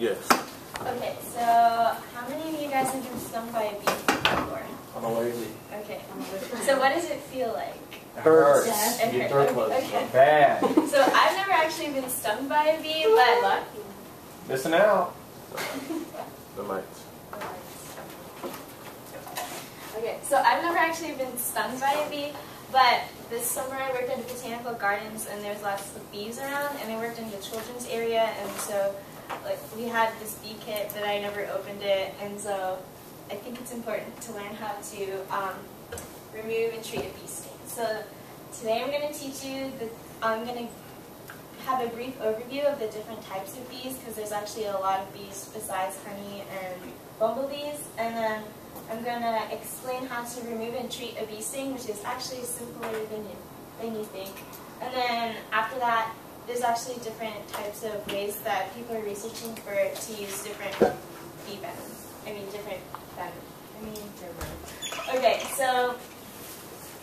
Yes. Okay, so how many of you guys have been stung by a bee before? I'm allergic. Okay. So what does it feel like? It hurts. It Your hurts. throat closes. Okay. Bad. So I've never actually been stung by a bee, but Listen out. The mites. Okay, so I've never actually been stung by a bee, but this summer I worked at the botanical gardens and there's lots of bees around, and I worked in the children's area, and so we had this bee kit, but I never opened it, and so I think it's important to learn how to remove and treat a bee sting. So today I'm going to teach you, I'm going to have a brief overview of the different types of bees, because there's actually a lot of bees besides honey and bumblebees, and then I'm going to explain how to remove and treat a bee sting, which is actually simpler than you think. And then after that, there's actually different types of ways that people are researching to use different bee venom. Different venom. Okay, so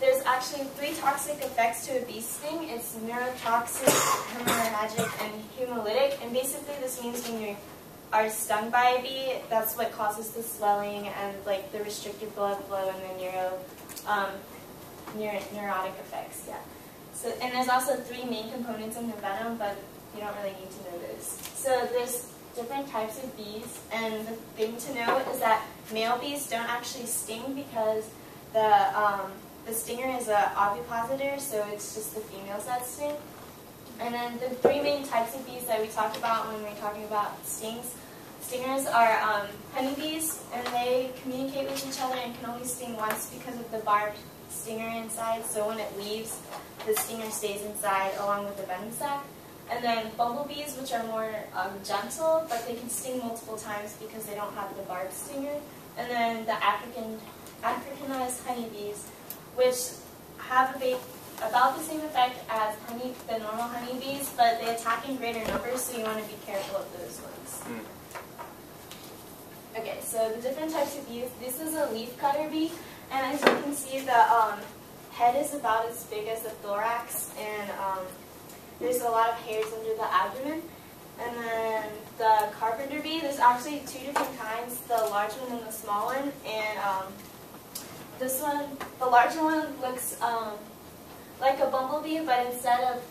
there's actually 3 toxic effects to a bee sting. It's neurotoxic, hemorrhagic, and hemolytic. And basically this means when you are stung by a bee, that's what causes the swelling and the restricted blood flow and the neurotic effects. Yeah. So, and there's also 3 main components in the venom, but you don't really need to know those. So there's different types of bees, and the thing to know is that male bees don't actually sting because the stinger is an ovipositor, so it's just the females that sting. And then the 3 main types of bees that we talk about when we're talking about stingers are honeybees, and they communicate with each other and can only sting once because of the barbed stinger inside, so when it leaves, the stinger stays inside along with the venom sac. And then bumblebees, which are more gentle, but they can sting multiple times because they don't have the barbed stinger. And then the Africanized honeybees, which have about the same effect as the normal honeybees, but they attack in greater numbers, so you want to be careful of those ones. Okay, so the different types of bees. This is a leafcutter bee, and as you can see, the head is about as big as the thorax, and there's a lot of hairs under the abdomen. And then the carpenter bee, there's actually 2 different kinds, the large one and the small one. And this one, the larger one looks like a bumblebee, but instead of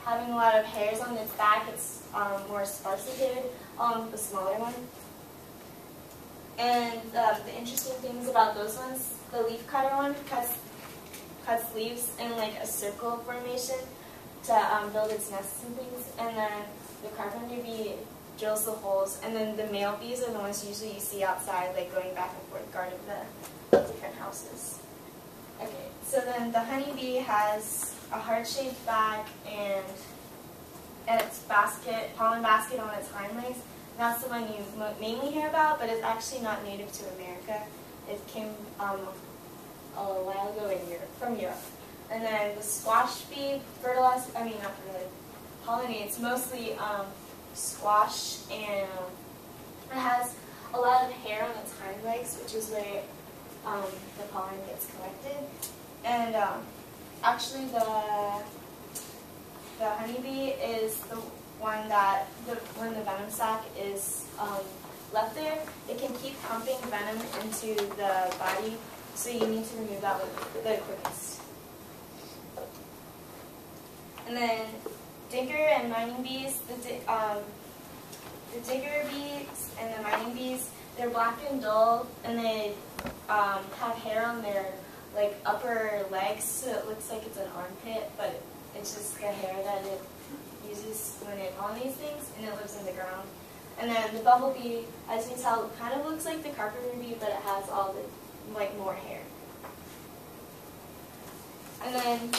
having a lot of hairs on its back, it's more sparsely haired, along with the smaller one. And the interesting things about those ones, the leafcutter one cuts leaves in a circle formation to build its nests and things, and then the carpenter bee drills the holes, and then the male bees are the ones usually you see outside, going back and forth guarding the different houses. Okay, so then the honeybee has a heart-shaped back and its pollen basket on its hind legs. That's the one you mainly hear about, but it's actually not native to America. It came a while ago from Europe. And then the squash bee pollinates mostly squash, and it has a lot of hair on its hind legs, which is where the pollen gets collected. And actually the honeybee is the one that, when the venom sac is left there, it can keep pumping venom into the body, so you need to remove that with the quickest. And then digger and mining bees, the digger bees and the mining bees, they're black and dull, and they have hair on their upper legs, so it looks like it's an armpit, but it's just the hair that it uses when it pollinates things, and it lives in the ground. And then the bumblebee, as you can tell, kind of looks like the carpenter bee, but it has all the more hair. And then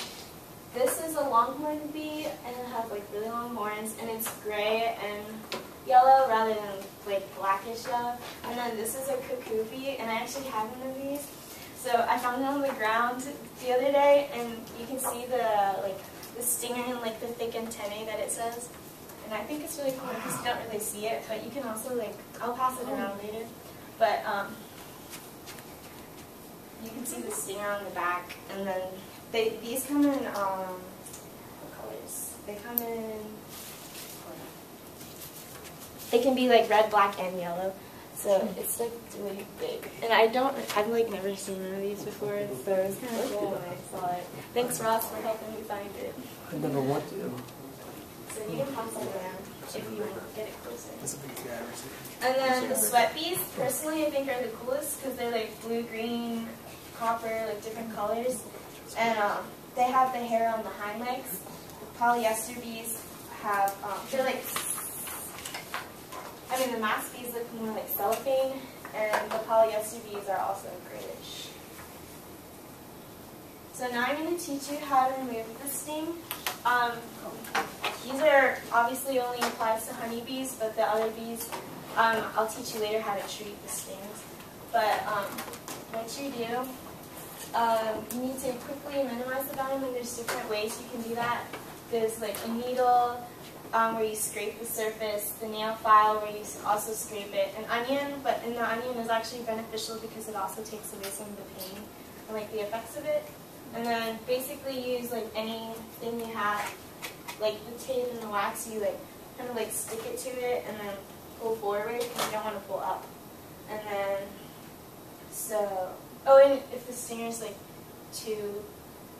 this is a longhorn bee, and it has really long horns, and it's gray and yellow rather than blackish yellow. And then this is a cuckoo bee, and I actually have one of these. So I found it on the ground the other day, and you can see the stinger and the thick antennae that it says. And I think it's really cool because you don't really see it, but you can also I'll pass it around later. But you can see the stinger on the back, and then these come in what colors? They come in it can be like red, black, and yellow. So it's like really big. And I've like never seen one of these before, so it's kind of cool when I saw it. Thanks Ross for helping me find it. I never want to. So you can pass it around if you want to get it closer. That's a big guy. And then the sweat bees, personally I think are the coolest because they're like blue, green, copper, like different colors. And they have the hair on the hind legs. The polyester bees have, they're like, the mass bees look more like cellophane, and the polyester bees are also grayish. So now I'm going to teach you how to remove the sting. These are obviously only applies to honeybees, but the other bees, I'll teach you later how to treat the stings. But what you do, you need to quickly minimize the venom, and there's different ways you can do that. There's like a needle, where you scrape the surface, the nail file where you also scrape it, an onion, but in the onion is actually beneficial because it also takes away some of the pain and like the effects of it. And then basically use like anything you have, like the tape and the wax, you like kind of like stick it to it and then pull forward because you don't want to pull up. And then, and if the stinger's like too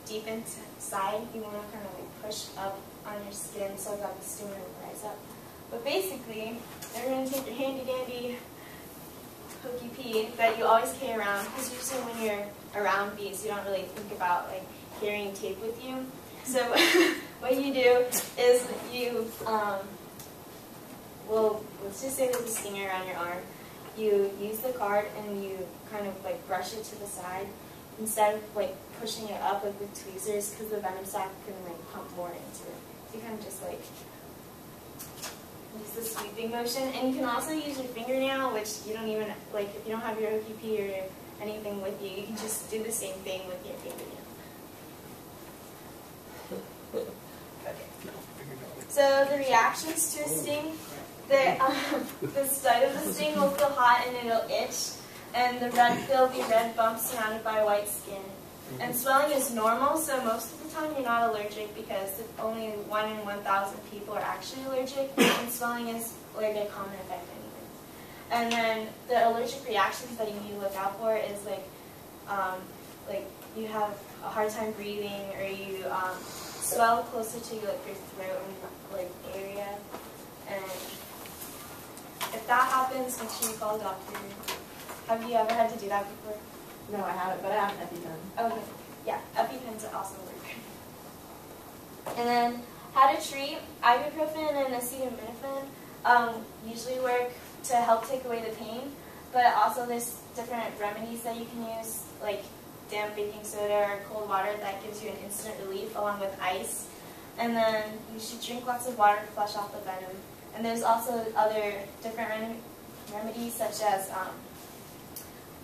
deep inside, you want to kind of like push up on your skin so that the stinger will rise up. But basically, you're going to take your handy dandy hokey pee that you always carry around, because usually when you're around bees, you don't really think about like carrying tape with you. So what you do is you, let's just say there's a stinger around your arm. You use the card and you kind of like brush it to the side instead of like pushing it up like with tweezers, because the venom sac can like pump more into it. So you kind of just like use the sweeping motion, and you can also use your fingernail, which you don't even like if you don't have your hokey pee or anything with you. You can just do the same thing with your fingernail. Okay. So the reactions to a sting, the start of the sting will feel hot and it'll itch, and there'll be red bumps surrounded by white skin. And swelling is normal, so most of the time you're not allergic because only 1 in 1,000 people are actually allergic, and swelling is like a common effect anyways. And then the allergic reactions that you need to look out for is like you have a hard time breathing, or you swell closer to like your throat and like area. And if that happens, make sure you call a doctor. Have you ever had to do that before? No, I haven't, but I have an EpiPen. Okay. Yeah, EpiPens also work. And then how to treat ibuprofen and acetaminophen usually work to help take away the pain, but also there's different remedies that you can use, like damp baking soda or cold water that gives you an instant relief along with ice. And then you should drink lots of water to flush off the venom. And there's also other different remedies such as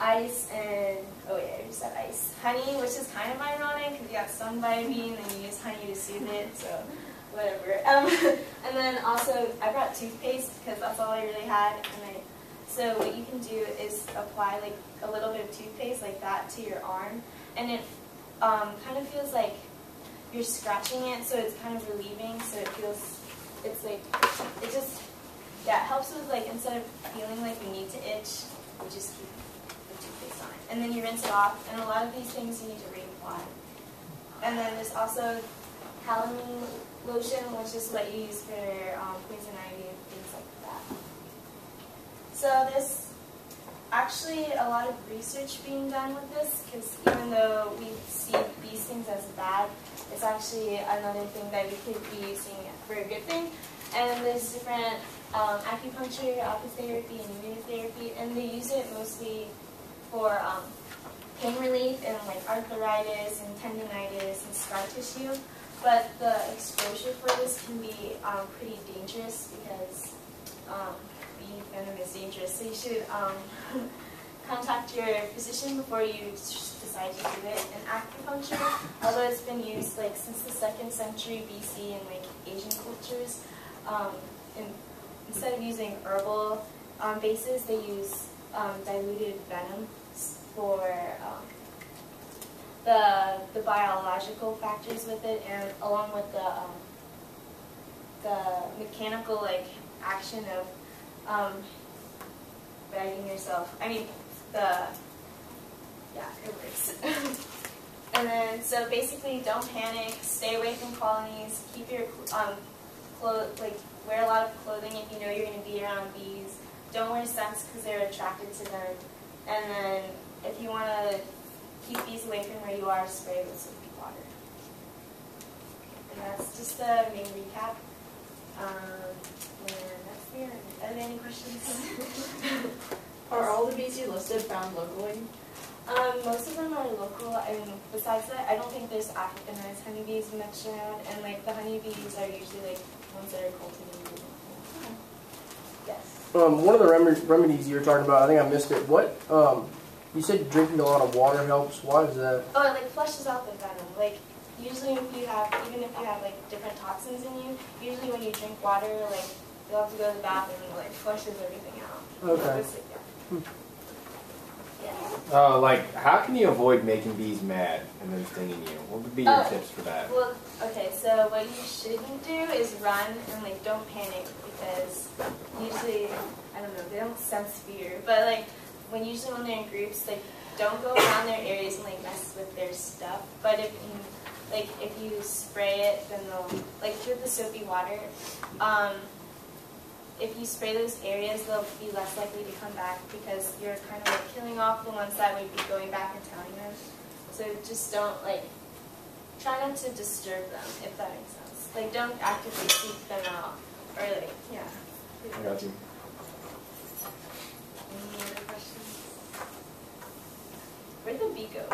ice and, oh yeah, I just said ice. Honey, which is kind of ironic because you got stung by a bee and then you use honey to soothe it, so whatever. And then also, I brought toothpaste because that's all I really had. So what you can do is apply like a little bit of toothpaste like that to your arm, and it kind of feels like you're scratching it, so it's kind of relieving, so it feels, it's like, it just, yeah, it helps with like, instead of feeling like you need to itch, you just keep the toothpaste on it. And then you rinse it off, and a lot of these things you need to reapply. And then there's also calamine lotion, which is what you use for poison ivy and things like that. So there's actually a lot of research being done with this, because even though we see these things as bad, it's actually another thing that we could be using for a good thing. And there's different acupuncture, acupuncture, and immunotherapy, and they use it mostly for pain relief and like arthritis and tendinitis and scar tissue. But the exposure for this can be pretty dangerous because bee venom is dangerous. So you should contact your physician before you decide to do it. And acupuncture, although it's been used like since the 2nd century BC in like Asian cultures, instead of using herbal bases, they use diluted venom for the biological factors with it, and along with the mechanical like action of bagging yourself. I mean, yeah, it works. And then, so basically, don't panic. Stay away from colonies. Keep your wear a lot of clothing if you know you're going to be around bees. Don't wear scents because they're attracted to them. And then, if you want to keep bees away from where you are, spray with soapy water. And that's just the main recap. And that's the end. Are there any questions? Are all the bees you listed found locally? Most of them are local. I mean, besides that, I don't think there's Africanized honeybees much around. And like the honeybees are usually like ones that are cultivated. Yes. One of the remedies you were talking about, I think I missed it. What? You said drinking a lot of water helps. Why is that? Oh, it like flushes out the venom. Like usually, even if you have like different toxins in you, usually when you drink water, like you'll have to go to the bathroom and it like flushes everything out. Okay. So, yeah. Like, how can you avoid making bees mad and then stinging you? What would be your tips for that? Well, okay, so what you shouldn't do is run and like don't panic because usually, I don't know, they don't sense fear, but like when they're in groups, like don't go around their areas and like mess with their stuff. But if you spray it, then they'll like with the soapy water. If you spray those areas, they'll be less likely to come back because you're kind of like killing off the ones that would be going back and telling them. So just don't try not to disturb them, if that makes sense. Like don't actively seek them out or like, yeah. I got you. Any other questions? Where'd the bee go?